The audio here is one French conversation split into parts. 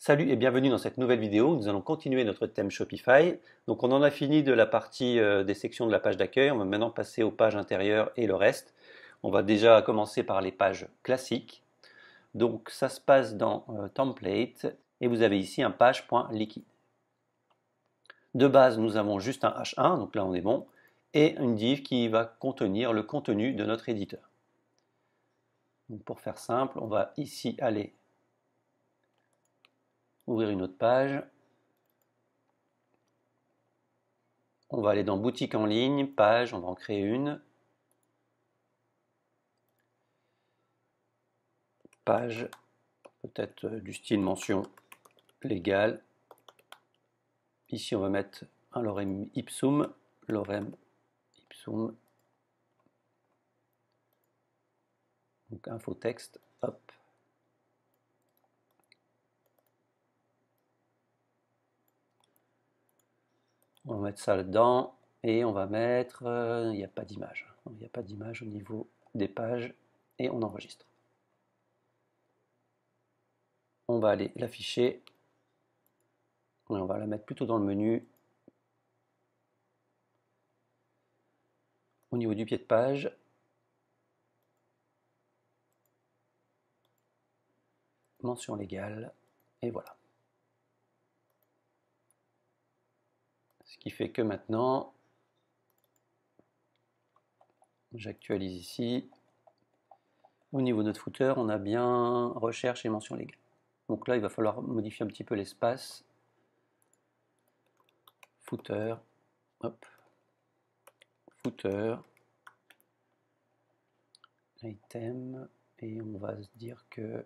Salut et bienvenue dans cette nouvelle vidéo. Nous allons continuer notre thème Shopify. Donc on en a fini de la partie des sections de la page d'accueil. On va maintenant passer aux pages intérieures et le reste. On va déjà commencer par les pages classiques. Donc ça se passe dans Template et vous avez ici un page.liquide. De base, nous avons juste un H1, donc là on est bon, et une div qui va contenir le contenu de notre éditeur. Donc pour faire simple, on va ici aller ouvrir une autre page. On va aller dans boutique en ligne, page, on va en créer une. Page, peut-être du style mention légale. Ici, on va mettre un lorem ipsum, lorem ipsum. Donc info texte, hop. On va mettre ça là-dedans et on va mettre, il n'y a pas d'image. Il n'y a pas d'image au niveau des pages et on enregistre. On va aller l'afficher. On va la mettre plutôt dans le menu. Au niveau du pied de page, mention légale, et voilà. Ce qui fait que maintenant, j'actualise ici. Au niveau de notre footer, on a bien recherche et mention légale. Donc là, il va falloir modifier un petit peu l'espace. Footer, hop, footer, item, et on va se dire que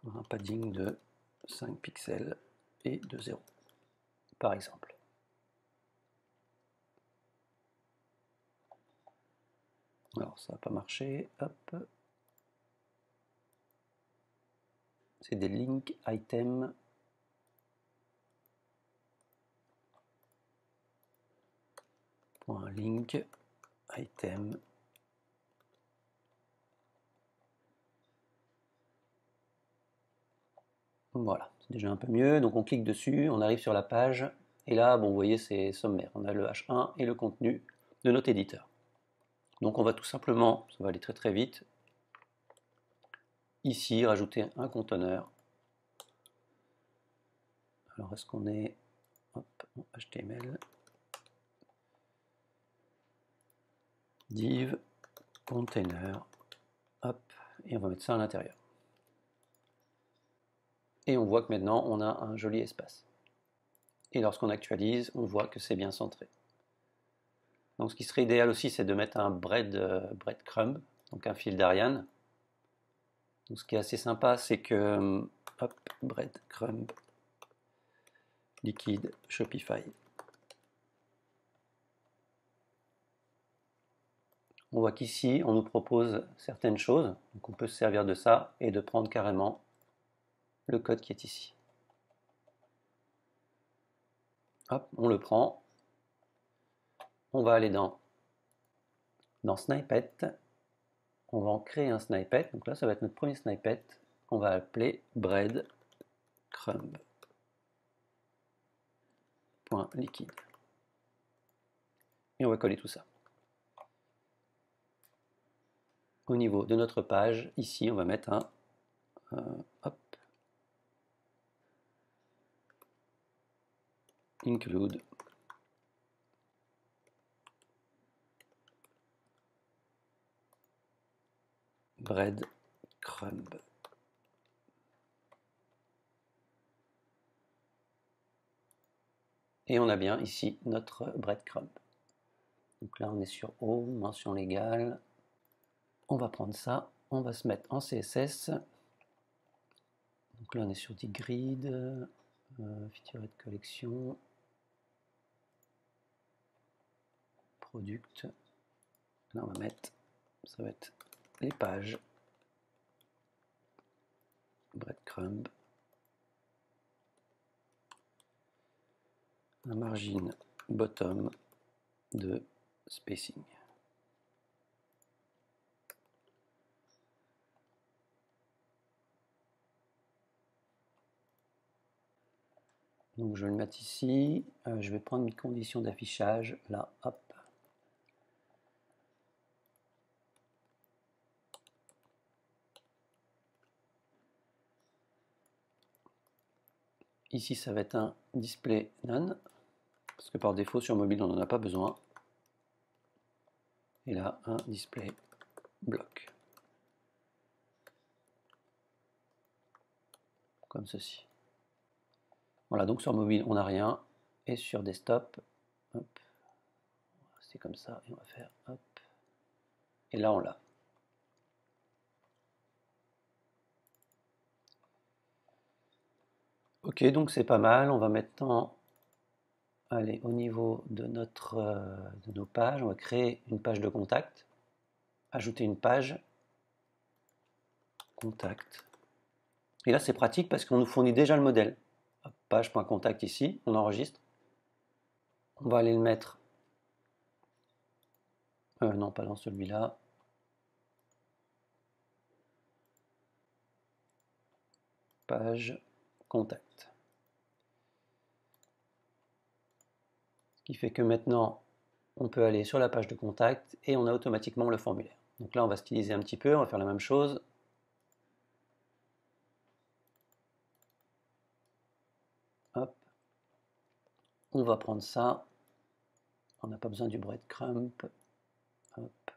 on a un padding de 5 pixels et de 0, par exemple. Alors ça n'a pas marché, hop. C'est des link items. Link item. Voilà, c'est déjà un peu mieux. Donc on clique dessus, on arrive sur la page, et là, bon, vous voyez, c'est sommaire. On a le H1 et le contenu de notre éditeur. Donc on va tout simplement, ça va aller très très vite, ici rajouter un conteneur. Alors est-ce qu'on est, hop, HTML, div, container, hop, et on va mettre ça à l'intérieur. Et on voit que maintenant on a un joli espace. Et lorsqu'on actualise, on voit que c'est bien centré. Donc ce qui serait idéal aussi, c'est de mettre un breadcrumb, donc un fil d'Ariane. Donc ce qui est assez sympa, c'est que, hop, breadcrumb, liquide, Shopify. On voit qu'ici, on nous propose certaines choses, donc on peut se servir de ça et de prendre carrément le code qui est ici. Hop, on le prend, on va aller dans Snippet, on va en créer un snippet, donc là ça va être notre premier snippet, qu'on va appeler breadcrumb.liquide. Et on va coller tout ça. Au niveau de notre page, ici on va mettre un hop, include breadcrumb. Et on a bien ici notre breadcrumb. Donc là on est sur Home, mention légale. On va prendre ça, on va se mettre en CSS. Donc là on est sur grid, featurette collection, product. Là on va mettre, ça va être les pages, breadcrumb, la margine bottom de spacing. Donc je vais le mettre ici. Je vais prendre mes conditions d'affichage. Là, hop. Ici, ça va être un display none, parce que par défaut, sur mobile, on n'en a pas besoin. Et là, un display block. Comme ceci. Voilà, donc sur mobile, on n'a rien. Et sur desktop, hop, c'est comme ça, et on va faire hop. Et là, on l'a. Ok, donc c'est pas mal. On va maintenant aller au niveau de nos pages. On va créer une page de contact. Ajouter une page. Contact. Et là, c'est pratique parce qu'on nous fournit déjà le modèle. Page.contact ici, on enregistre. On va aller le mettre. Non, pas dans celui-là. Page contact. Ce qui fait que maintenant, on peut aller sur la page de contact et on a automatiquement le formulaire. Donc là, on va styliser un petit peu, on va faire la même chose. Hop. On va prendre ça. On n'a pas besoin du breadcrumb. Hop.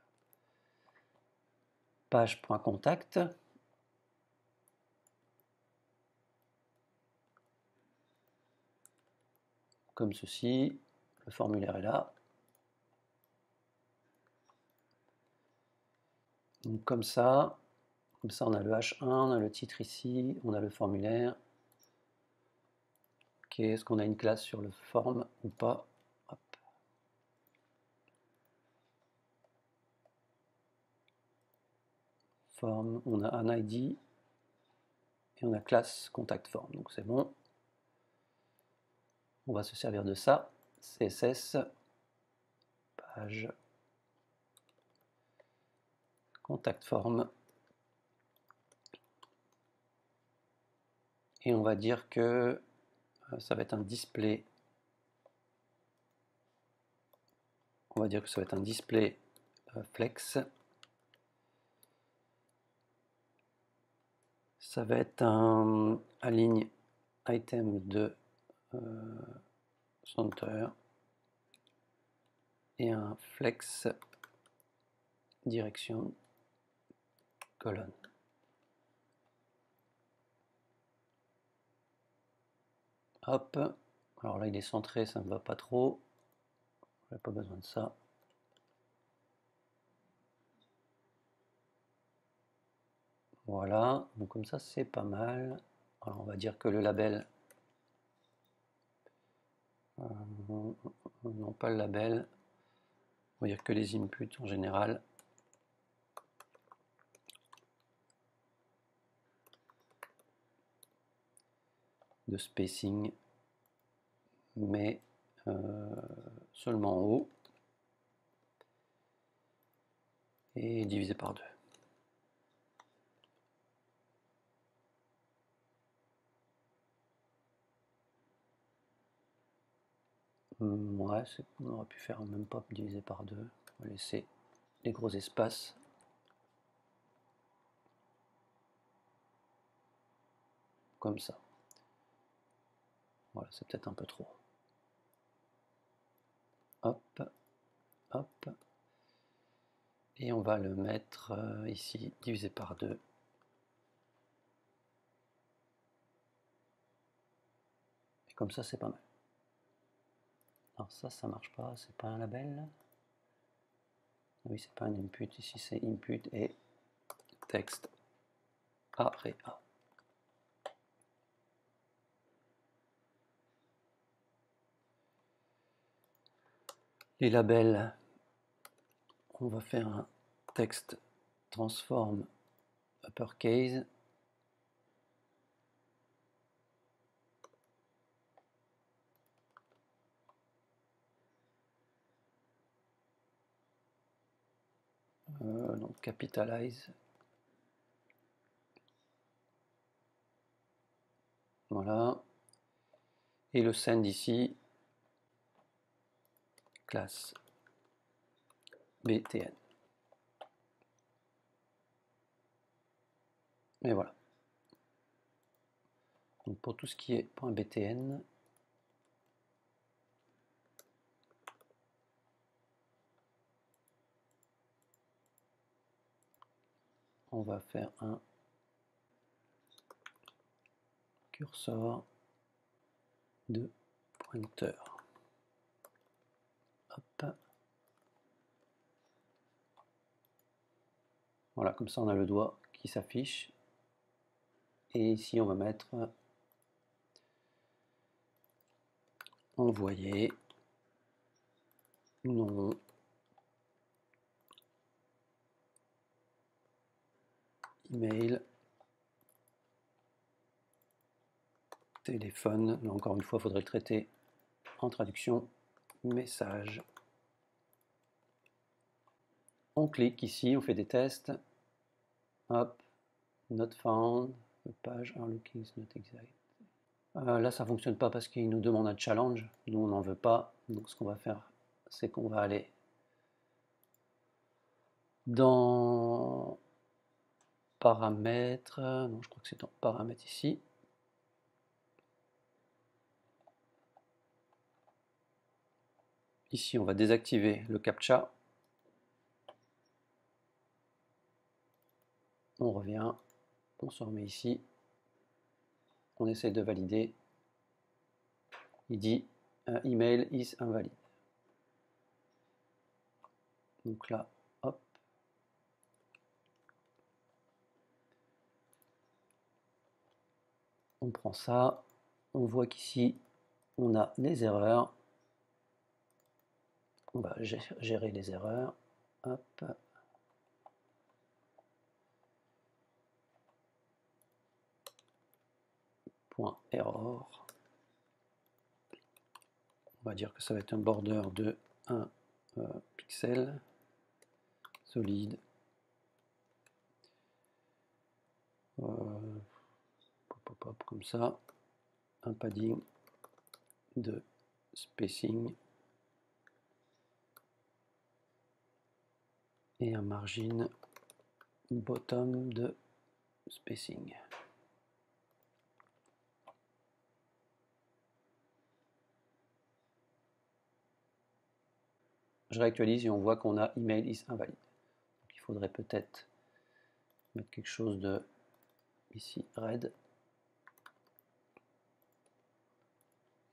Page.contact. Comme ceci. Le formulaire est là. Donc comme ça on a le H1, on a le titre ici, on a le formulaire. Ok, est-ce qu'on a une classe sur le form ou pas? Hop. Form, on a un ID et on a classe contact form, donc c'est bon. On va se servir de ça. CSS, page, contact form. Et on va dire que ça va être un display. On va dire que ça va être un display flex. Ça va être un ligne item de center et un flex direction colonne. Hop, alors là il est centré, ça ne me va pas trop. J'ai pas besoin de ça. Voilà, donc comme ça c'est pas mal. Alors on va dire que le label, non pas le label, on va dire que les inputs en général. De spacing, mais seulement en haut et divisé par 2. Ouais, on aurait pu faire même pas divisé par 2. On va laisser les gros espaces. Comme ça. Voilà, c'est peut-être un peu trop. Hop, hop. Et on va le mettre ici, divisé par 2. Et comme ça, c'est pas mal. Alors ça marche pas, c'est pas un label. Oui, c'est pas un input, ici c'est input et texte après A. Les labels, on va faire un texte transform uppercase. Donc capitalize. Voilà. Et le send ici, classe BTN. Et voilà. Donc pour tout ce qui est .btn, on va faire un curseur de pointeur. Hop. Voilà, comme ça on a le doigt qui s'affiche. Et ici on va mettre envoyer, nom, email, téléphone. Là encore une fois, il faudrait le traiter en traduction, message. On clique ici, on fait des tests. Hop, not found, page are looking is not exact. Là, ça ne fonctionne pas parce qu'il nous demande un challenge. Nous, on n'en veut pas. Donc, ce qu'on va faire, c'est qu'on va aller dans paramètres. Non, je crois que c'est dans paramètres ici. Ici, on va désactiver le CAPTCHA. On revient, on se remet ici. On essaie de valider. Il dit email is invalid. Donc là, hop. On prend ça. On voit qu'ici, on a les erreurs. On va gérer les erreurs. Hop. Point error. On va dire que ça va être un border de 1 pixel solide. Comme ça. Un padding de spacing. Et un margin bottom de spacing. Je réactualise et on voit qu'on a email is invalid. Donc il faudrait peut-être mettre quelque chose de ici red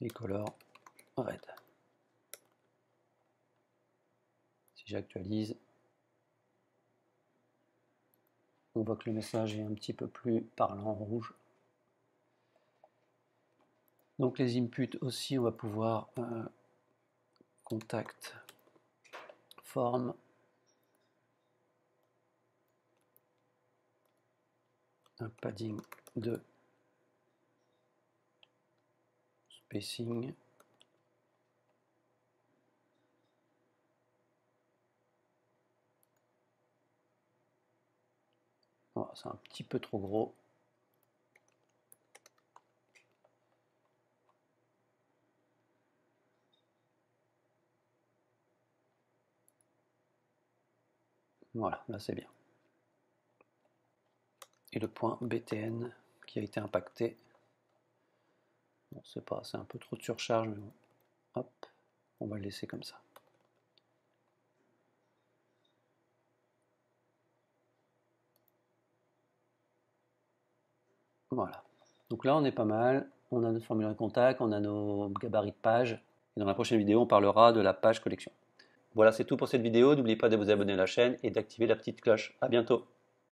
et color red. Si j'actualise, on voit que le message est un petit peu plus parlant en rouge. Donc les inputs aussi, on va pouvoir contact form, un padding de spacing, oh, c'est un petit peu trop gros. Voilà, là c'est bien. Et le point BTN qui a été impacté. Bon, c'est un peu trop de surcharge, mais bon. Hop, on va le laisser comme ça. Voilà. Donc là, on est pas mal. On a notre formulaire de contact, on a nos gabarits de page. Et dans la prochaine vidéo, on parlera de la page collection. Voilà, c'est tout pour cette vidéo. N'oubliez pas de vous abonner à la chaîne et d'activer la petite cloche. À bientôt.